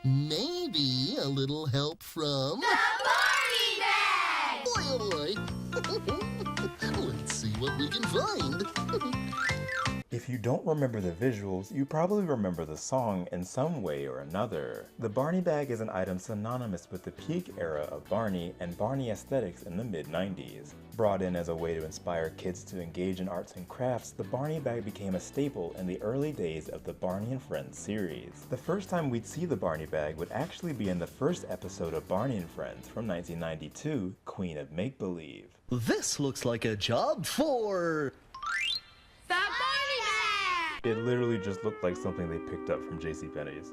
Maybe a little help from... The Barney Bag! Boy, oh boy. Let's see what we can find. If you don't remember the visuals, you probably remember the song in some way or another. The Barney Bag is an item synonymous with the peak era of Barney and Barney aesthetics in the mid-90s. Brought in as a way to inspire kids to engage in arts and crafts, the Barney Bag became a staple in the early days of the Barney and Friends series. The first time we'd see the Barney Bag would actually be in the first episode of Barney and Friends from 1992, Queen of Make-Believe. This looks like a job for... The Barney Bag! It literally just looked like something they picked up from JCPenney's.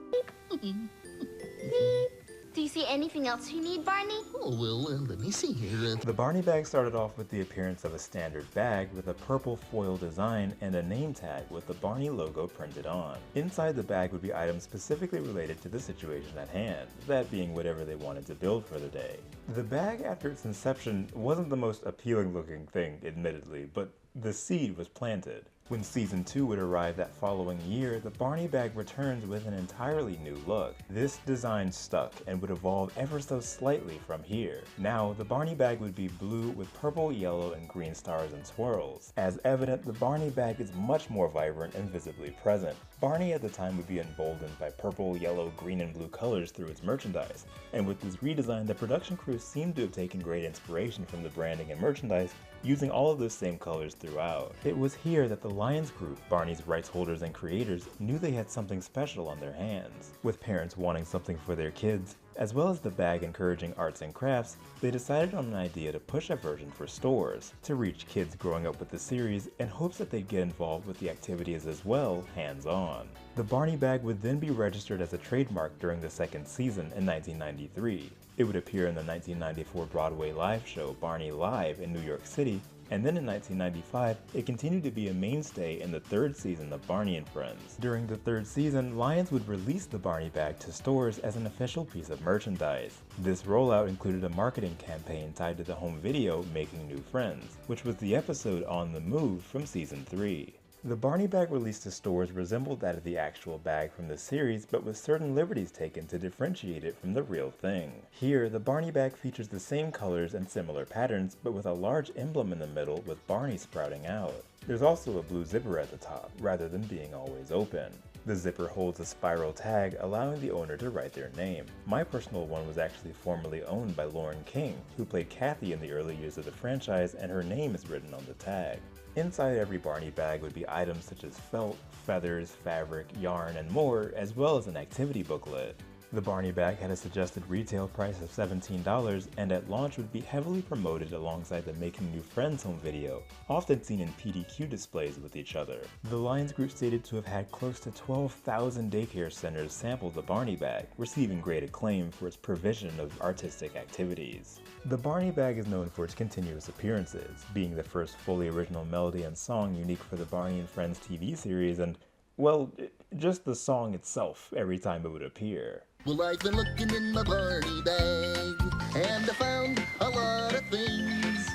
Do you see anything else you need, Barney? Oh, well, let me see here. The Barney Bag started off with the appearance of a standard bag with a purple foil design and a name tag with the Barney logo printed on. Inside the bag would be items specifically related to the situation at hand, that being whatever they wanted to build for the day. The bag after its inception wasn't the most appealing looking thing, admittedly, but the seed was planted. When Season 2 would arrive that following year, the Barney Bag returns with an entirely new look. This design stuck and would evolve ever so slightly from here. Now, the Barney Bag would be blue with purple, yellow, and green stars and swirls. As evident, the Barney Bag is much more vibrant and visibly present. Barney at the time would be emboldened by purple, yellow, green, and blue colors through its merchandise, and with this redesign, the production crew seemed to have taken great inspiration from the branding and merchandise, using all of those same colors throughout. It was here that the Lions Group, Barney's rights holders and creators, knew they had something special on their hands. With parents wanting something for their kids, as well as the bag encouraging arts and crafts, they decided on an idea to push a version for stores, to reach kids growing up with the series in hopes that they'd get involved with the activities as well, hands-on. The Barney Bag would then be registered as a trademark during the second season in 1993. It would appear in the 1994 Broadway live show Barney Live in New York City, and then in 1995, it continued to be a mainstay in the third season of Barney and Friends. During the third season, Lions would release the Barney Bag to stores as an official piece of merchandise. This rollout included a marketing campaign tied to the home video Making New Friends, which was the episode On the Move from Season 3. The Barney Bag released to stores resembled that of the actual bag from the series, but with certain liberties taken to differentiate it from the real thing. Here, the Barney Bag features the same colors and similar patterns, but with a large emblem in the middle with Barney sprouting out. There's also a blue zipper at the top, rather than being always open. The zipper holds a spiral tag, allowing the owner to write their name. My personal one was actually formerly owned by Lauren King, who played Kathy in the early years of the franchise, and her name is written on the tag. Inside every Barney Bag would be items such as felt, feathers, fabric, yarn, and more, as well as an activity booklet. The Barney Bag had a suggested retail price of $17 and at launch would be heavily promoted alongside the Making New Friends home video, often seen in PDQ displays with each other. The Lions Group stated to have had close to 12,000 daycare centers sample the Barney Bag, receiving great acclaim for its provision of artistic activities. The Barney Bag is known for its continuous appearances, being the first fully original melody and song unique for the Barney and Friends TV series and, well, just the song itself every time it would appear. Well, I've been looking in my Barney Bag, and I found a lot of things.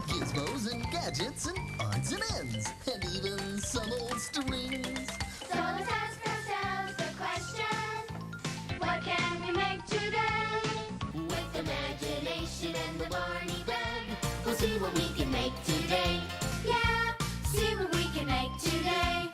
Gizmos and gadgets and odds and ends, and even some old strings. So let's ask ourselves the question, what can we make today? With imagination and the Barney Bag, we'll see what we can make today. Yeah, see what we can make today.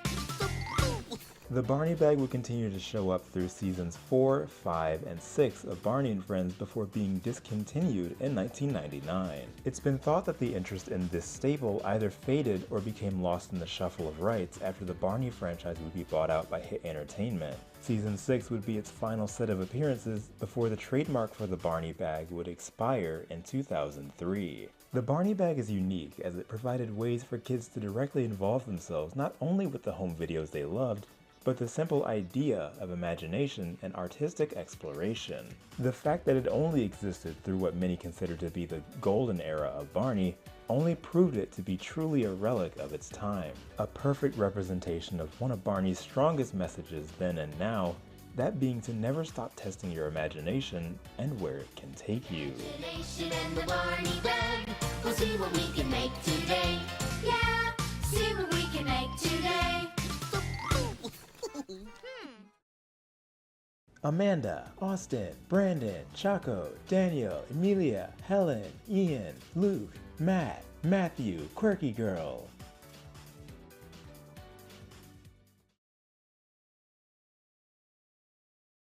The Barney Bag would continue to show up through seasons 4, 5, and 6 of Barney and Friends before being discontinued in 1999. It's been thought that the interest in this staple either faded or became lost in the shuffle of rights after the Barney franchise would be bought out by Hit Entertainment. Season 6 would be its final set of appearances before the trademark for the Barney Bag would expire in 2003. The Barney Bag is unique as it provided ways for kids to directly involve themselves not only with the home videos they loved, but the simple idea of imagination and artistic exploration. The fact that it only existed through what many consider to be the golden era of Barney only proved it to be truly a relic of its time. A perfect representation of one of Barney's strongest messages then and now, that being to never stop testing your imagination and where it can take you. Imagination and the Barney Bag, we'll see what we can make today. Yeah, see what we can make today. Amanda, Austin, Brandon, Chaco, Daniel, Emilia, Helen, Ian, Luke, Matt, Matthew, Quirky Girl.